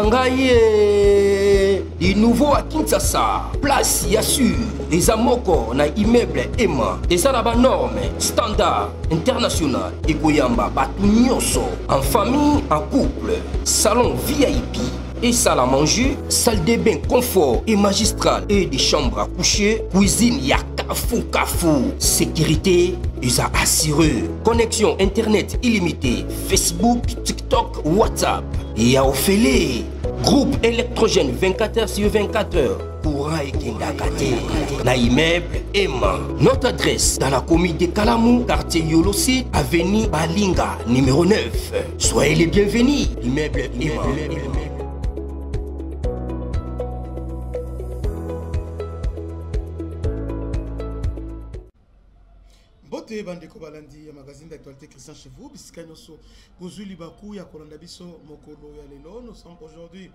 Nangaye, du nouveau à Kinshasa, place Yassur, des amoko na immeuble Emma, des arabes normes, standard, international, et Goyamba, Batunyoso, en famille, en couple, salon VIP. Et salle à manger, salle de bain confort et magistral et des chambres à coucher, cuisine Kafou. Sécurité, ils ont assuré. Connexion internet illimitée, Facebook, TikTok, WhatsApp. Et à Ophélie, groupe électrogène 24h/24h. Courant et Kindakate. La immeuble Emma. Notre adresse dans la commune de Kalamou, quartier Yolosi, avenue Balinga, numéro 9. Soyez les bienvenus. Immeuble Emma. Bote bandeko balandi ya magazine d'actualité Christian chez vous bisika nyoso bozuli baku ya kolanda biso mokolo ya lelo. Nous sommes aujourd'hui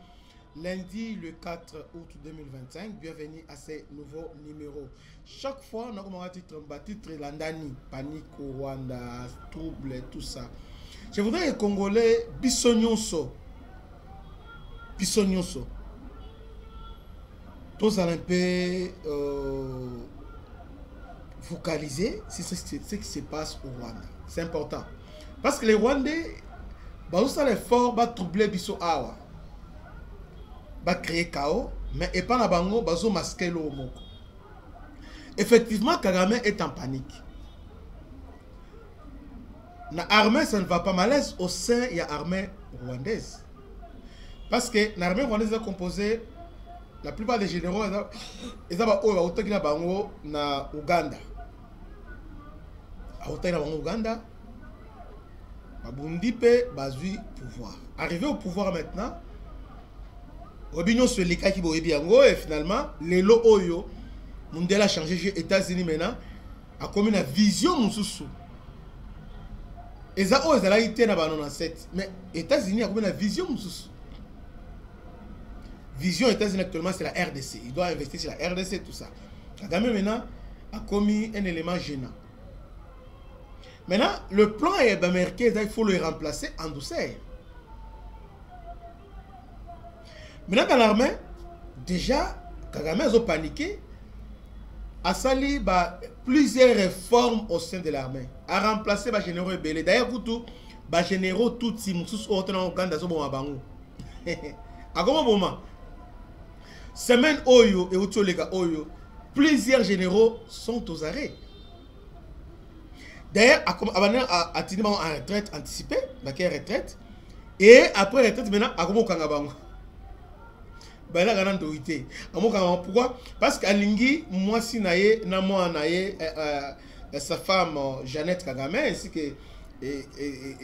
lundi le 4 août 2025. Bienvenue à ce nouveau numéro. Chaque fois on a comme titre landani panique au Rwanda, trouble tout ça. Je voudrais les Congolais bisonyonso tous un peu focaliser sur ce qui se passe au Rwanda. C'est important. Parce que les Rwandais, ils ont l'effort de troubler Bisso Awa. Ils créer chaos, mais et pas la bango, ils ont masqué le moko. Effectivement, Kagame est en panique. La armée, ça ne va pas malaise au sein de l'armée rwandaise. Parce que l'armée rwandaise est composée, la plupart des généraux, ils ont na Ouganda. Ouganda, Babundi pe bazui pouvoir. Arrivé au pouvoir maintenant, Robinho se lika qui boye biango et finalement Lelo Oyo, Mundela a changé les États-Unis maintenant, a comme une vision mususu. Et ça oh ça a été na banon 7, mais États-Unis a comme une vision mususu. Vision États-Unis actuellement c'est la RDC. Il doit investir sur la RDC tout ça. Kagame maintenant a commis un élément gênant. Maintenant, le plan américain, il faut le remplacer en douceur. Maintenant, dans l'armée, déjà, Kagame a paniqué, a sali plusieurs réformes au sein de l'armée, a remplacé les généraux rebelles. D'ailleurs, les généraux tout si Moussous Otan Ouganda sont bons à Bango. À comment moment? Semaine Oyo et Otolega Oyo, plusieurs généraux sont aux arrêts. D'ailleurs, à Tinima en retraite anticipée, d'accord, retraite. Et après retraite, maintenant, à comment Kangabango. Ben là, gagnant d'autorité. Pourquoi? Parce qu'Alingi, moi, si naïe, sa femme, Jeannette Kagame, ainsi que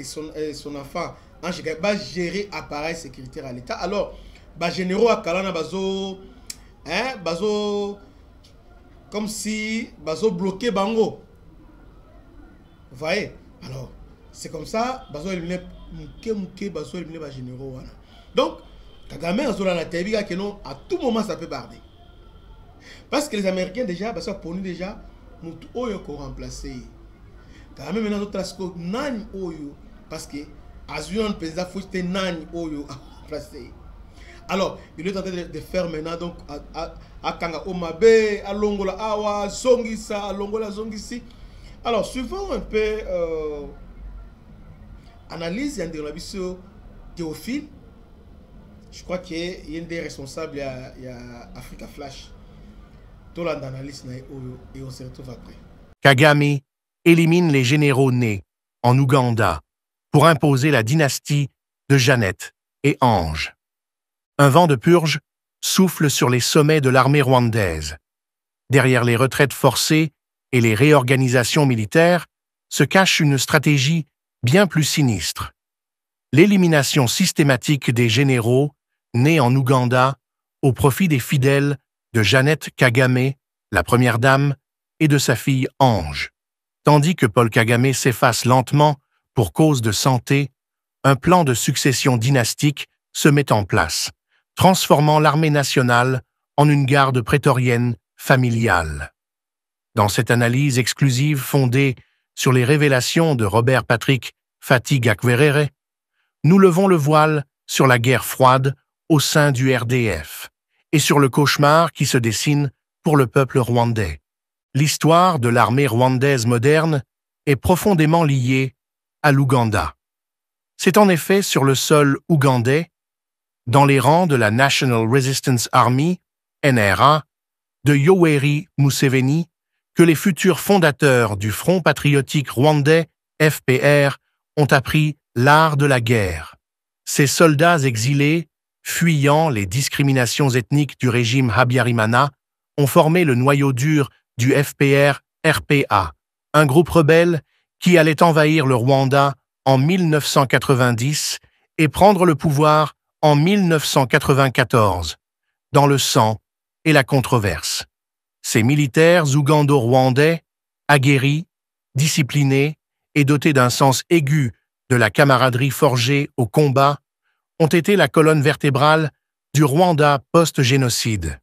son enfant, va gérer appareil sécuritaire à l'État. Alors, les généraux à Kalana, comme si, bloqué Bango. Vous voyez? Alors, c'est comme ça, bazo éliminer les généraux. Donc, Kagame a la télé que non, à tout moment ça peut barder. Parce que les Américains déjà, parce que pour nous déjà, nous avons remplacé. Kagame maintenant notre asco nani oyo parce que Azuan président faut que nani oyo à remplacer. Alors, il est en train de faire maintenant donc à Kanga Omabe, à Longola Awa, Zongisa, à Longola Zongisi. Alors, suivant un peu analyse et de Théophile, je crois qu'il y a un des responsables, il y a Africa Flash. Tout l'analyse et on se retrouve après. Kagame élimine les généraux nés en Ouganda pour imposer la dynastie de Jeannette et Ange. Un vent de purge souffle sur les sommets de l'armée rwandaise. Derrière les retraites forcées et les réorganisations militaires se cache une stratégie bien plus sinistre. L'élimination systématique des généraux nés en Ouganda au profit des fidèles de Jeannette Kagame, la première dame, et de sa fille Ange. Tandis que Paul Kagame s'efface lentement pour cause de santé, un plan de succession dynastique se met en place, transformant l'armée nationale en une garde prétorienne familiale. Dans cette analyse exclusive fondée sur les révélations de Robert Patrick Fati Gakwerere, nous levons le voile sur la guerre froide au sein du RDF et sur le cauchemar qui se dessine pour le peuple rwandais. L'histoire de l'armée rwandaise moderne est profondément liée à l'Ouganda. C'est en effet sur le sol ougandais, dans les rangs de la National Resistance Army, NRA, de Yoweri Museveni, que les futurs fondateurs du Front patriotique rwandais, FPR, ont appris l'art de la guerre. Ces soldats exilés, fuyant les discriminations ethniques du régime Habyarimana, ont formé le noyau dur du FPR-RPA, un groupe rebelle qui allait envahir le Rwanda en 1990 et prendre le pouvoir en 1994, dans le sang et la controverse. Ces militaires ougando-rwandais, aguerris, disciplinés et dotés d'un sens aigu de la camaraderie forgée au combat, ont été la colonne vertébrale du Rwanda post-génocide.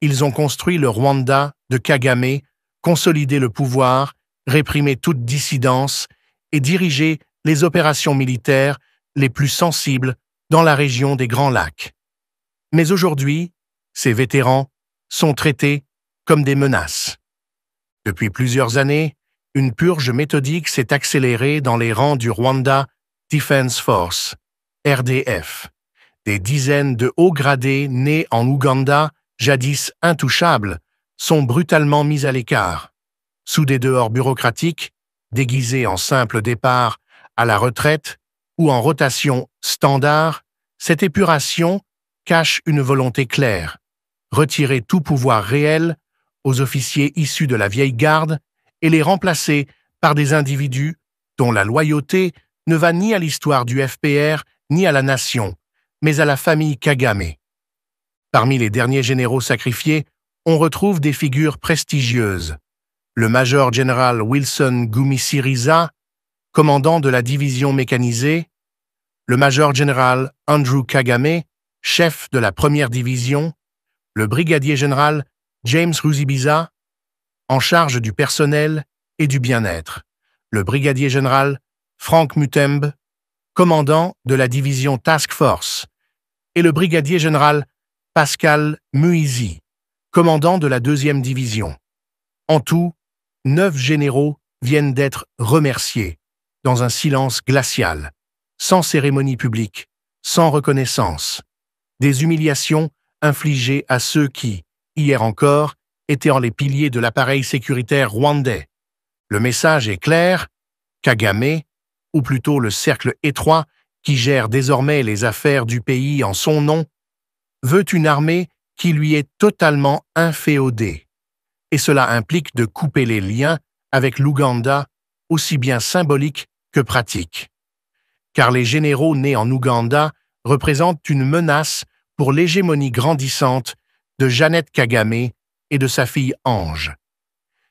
Ils ont construit le Rwanda de Kagame, consolidé le pouvoir, réprimé toute dissidence et dirigé les opérations militaires les plus sensibles dans la région des Grands Lacs. Mais aujourd'hui, ces vétérans sont traités comme des menaces. Depuis plusieurs années, une purge méthodique s'est accélérée dans les rangs du Rwanda Defense Force, RDF. Des dizaines de hauts gradés nés en Ouganda, jadis intouchables, sont brutalement mis à l'écart. Sous des dehors bureaucratiques, déguisés en simple départ à la retraite ou en rotation standard, cette épuration cache une volonté claire: retirer tout pouvoir réel aux officiers issus de la vieille garde et les remplacer par des individus dont la loyauté ne va ni à l'histoire du FPR ni à la nation, mais à la famille Kagame. Parmi les derniers généraux sacrifiés, on retrouve des figures prestigieuses. Le major général Wilson Gumisiriza, commandant de la division mécanisée, le major général Andrew Kagame, chef de la première division, le brigadier général James Ruzibiza, en charge du personnel et du bien-être, le brigadier général Frank Mutembe, commandant de la division Task Force, et le brigadier général Pascal Muizi, commandant de la 2e division. En tout, 9 généraux viennent d'être remerciés, dans un silence glacial, sans cérémonie publique, sans reconnaissance. Des humiliations infligées à ceux qui, hier encore, étaient les piliers de l'appareil sécuritaire rwandais. Le message est clair: Kagame, ou plutôt le cercle étroit qui gère désormais les affaires du pays en son nom, veut une armée qui lui est totalement inféodée. Et cela implique de couper les liens avec l'Ouganda, aussi bien symboliques que pratiques. Car les généraux nés en Ouganda représentent une menace pour l'hégémonie grandissante de Jeannette Kagame et de sa fille Ange.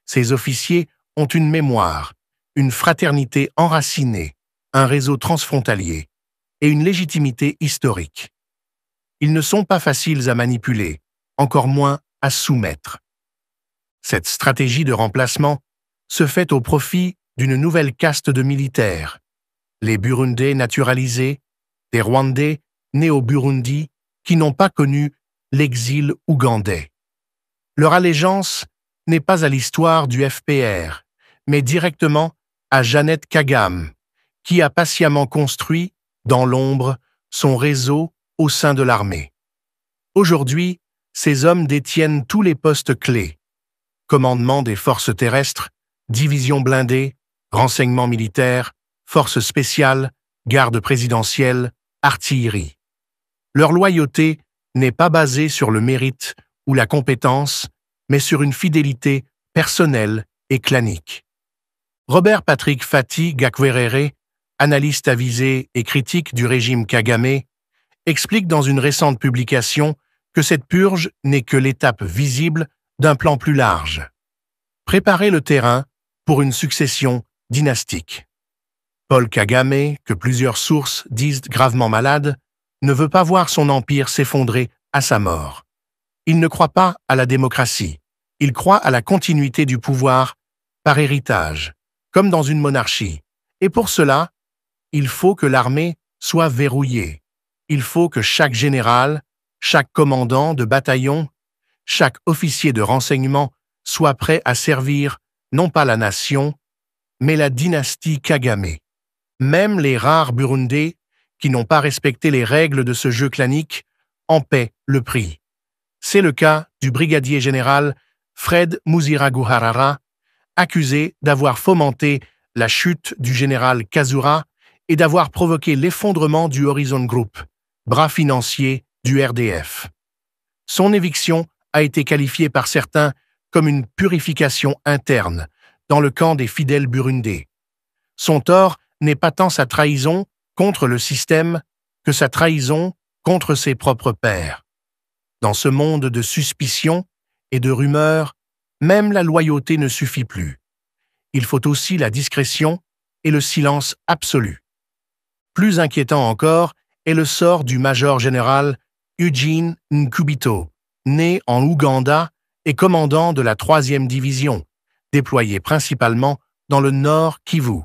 Ces officiers ont une mémoire, une fraternité enracinée, un réseau transfrontalier et une légitimité historique. Ils ne sont pas faciles à manipuler, encore moins à soumettre. Cette stratégie de remplacement se fait au profit d'une nouvelle caste de militaires, les Burundais naturalisés, des Rwandais nés au Burundi qui n'ont pas connu l'exil ougandais. Leur allégeance n'est pas à l'histoire du FPR, mais directement à Jeannette Kagame, qui a patiemment construit, dans l'ombre, son réseau au sein de l'armée. Aujourd'hui, ces hommes détiennent tous les postes clés: commandement des forces terrestres, division blindée, renseignement militaire, forces spéciales, garde présidentielle, artillerie. Leur loyauté n'est pas basée sur le mérite ou la compétence, mais sur une fidélité personnelle et clanique. Robert Patrick Fati Gakwerere, analyste avisé et critique du régime Kagame, explique dans une récente publication que cette purge n'est que l'étape visible d'un plan plus large: préparer le terrain pour une succession dynastique. Paul Kagame, que plusieurs sources disent gravement malade, ne veut pas voir son empire s'effondrer à sa mort. Il ne croit pas à la démocratie, il croit à la continuité du pouvoir par héritage, comme dans une monarchie. Et pour cela, il faut que l'armée soit verrouillée. il faut que chaque général, chaque commandant de bataillon, chaque officier de renseignement soit prêt à servir non pas la nation, mais la dynastie Kagame. Même les rares Burundais qui n'ont pas respecté les règles de ce jeu clanique en paient le prix. C'est le cas du brigadier général Fred Muziraguharara, accusé d'avoir fomenté la chute du général Kazura et d'avoir provoqué l'effondrement du Horizon Group, bras financier du RDF. Son éviction a été qualifiée par certains comme une purification interne dans le camp des fidèles burundais. Son tort n'est pas tant sa trahison contre le système que sa trahison contre ses propres pairs. Dans ce monde de suspicion et de rumeurs, même la loyauté ne suffit plus. Il faut aussi la discrétion et le silence absolu. Plus inquiétant encore est le sort du major général Eugene Nkubito, né en Ouganda et commandant de la 3e division, déployée principalement dans le Nord Kivu.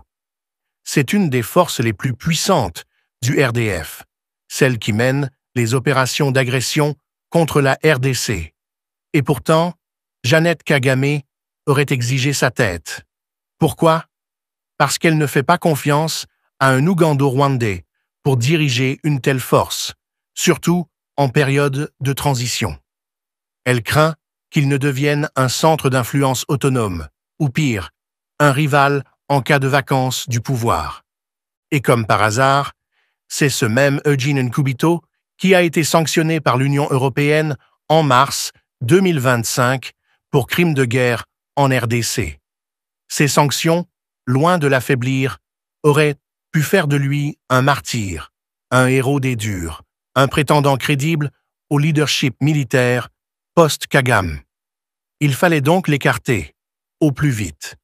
C'est une des forces les plus puissantes du RDF, celle qui mène les opérations d'agression contre la RDC. Et pourtant, Jeannette Kagame aurait exigé sa tête. Pourquoi? Parce qu'elle ne fait pas confiance à un Ougando-Rwandais pour diriger une telle force, surtout en période de transition. Elle craint qu'il ne devienne un centre d'influence autonome, ou pire, un rival en cas de vacance du pouvoir. Et comme par hasard, c'est ce même Eugene Nkubito qui a été sanctionné par l'Union européenne en mars 2025 pour crimes de guerre en RDC. Ces sanctions, loin de l'affaiblir, auraient pu faire de lui un martyr, un héros des durs, un prétendant crédible au leadership militaire post-Kagame. Il fallait donc l'écarter, au plus vite.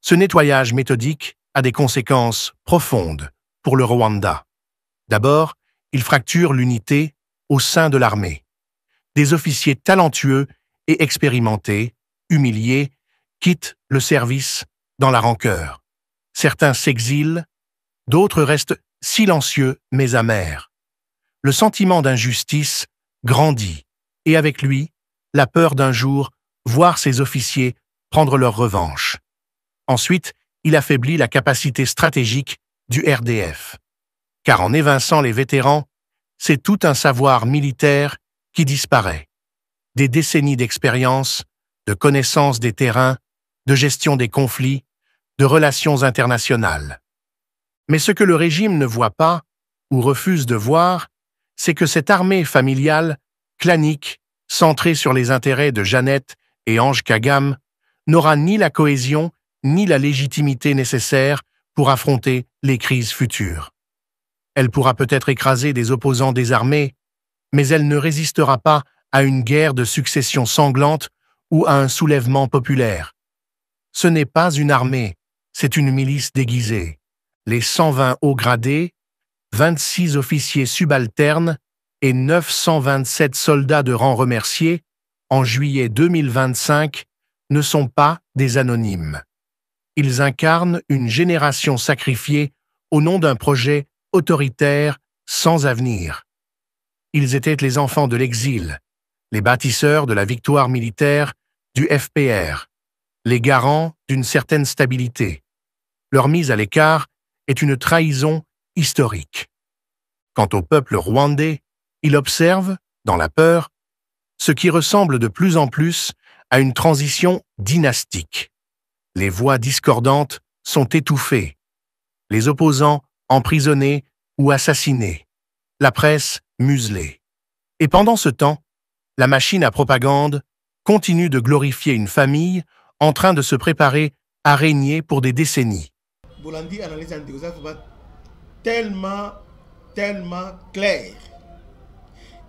Ce nettoyage méthodique a des conséquences profondes pour le Rwanda. D'abord, il fracture l'unité au sein de l'armée. Des officiers talentueux et expérimentés, humiliés, quittent le service dans la rancœur. Certains s'exilent, d'autres restent silencieux mais amers. Le sentiment d'injustice grandit et avec lui, la peur d'un jour voir ces officiers prendre leur revanche. Ensuite, il affaiblit la capacité stratégique du RDF. Car en évinçant les vétérans, c'est tout un savoir militaire qui disparaît. Des décennies d'expérience, de connaissance des terrains, de gestion des conflits, de relations internationales. Mais ce que le régime ne voit pas, ou refuse de voir, c'est que cette armée familiale, clanique, centrée sur les intérêts de Jeannette et Ange Kagame, n'aura ni la cohésion ni la légitimité nécessaire pour affronter les crises futures. Elle pourra peut-être écraser des opposants désarmés, mais elle ne résistera pas à une guerre de succession sanglante ou à un soulèvement populaire. Ce n'est pas une armée, c'est une milice déguisée. Les 120 hauts gradés, 26 officiers subalternes et 927 soldats de rang remerciés, en juillet 2025, ne sont pas des anonymes. Ils incarnent une génération sacrifiée au nom d'un projet autoritaire sans avenir. Ils étaient les enfants de l'exil, les bâtisseurs de la victoire militaire du FPR, les garants d'une certaine stabilité. Leur mise à l'écart est une trahison historique. Quant au peuple rwandais, il observe, dans la peur, ce qui ressemble de plus en plus à une transition dynastique. Les voix discordantes sont étouffées, les opposants emprisonnés ou assassinés, la presse muselée. Et pendant ce temps, la machine à propagande continue de glorifier une famille en train de se préparer à régner pour des décennies. Bolandi analyse tellement claire.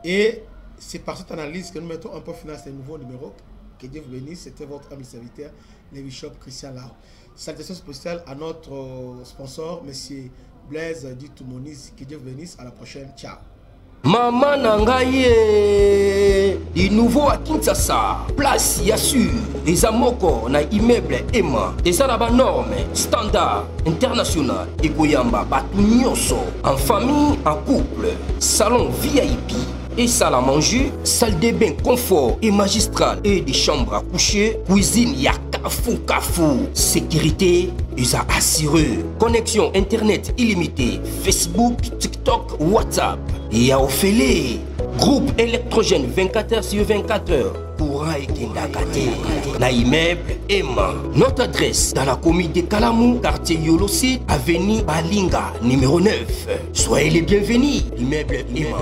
Et c'est par cette analyse que nous mettons un peu fin à ce nouveau numéro. Que Dieu vous bénisse. C'était votre ami serviteur, le bishop Christian Lao. Salutations spéciales à notre sponsor, M. Blaise Ditoumonis. Que Dieu vous bénisse. À la prochaine. Ciao. Maman Nangaye, du nouveau à Kinshasa, place Yassur, des amoko na immeuble Emma, des arabes normes, standard, international, et Goyamba, Batunyoso, en famille, en couple, salon VIP. Et salle à manger, salle de bain confort et magistral et des chambres à coucher, cuisine ya kafou. Sécurité, ils ont assuré. Connexion internet illimitée, Facebook, TikTok, WhatsApp. Et à Ophélie, groupe électrogène 24h/24h. Courant et Kendakate. Na immeuble Emma. Notre adresse dans la commune de Kalamou, quartier Yolosi, avenue Balinga, numéro 9. Soyez les bienvenus. Immeuble Emma.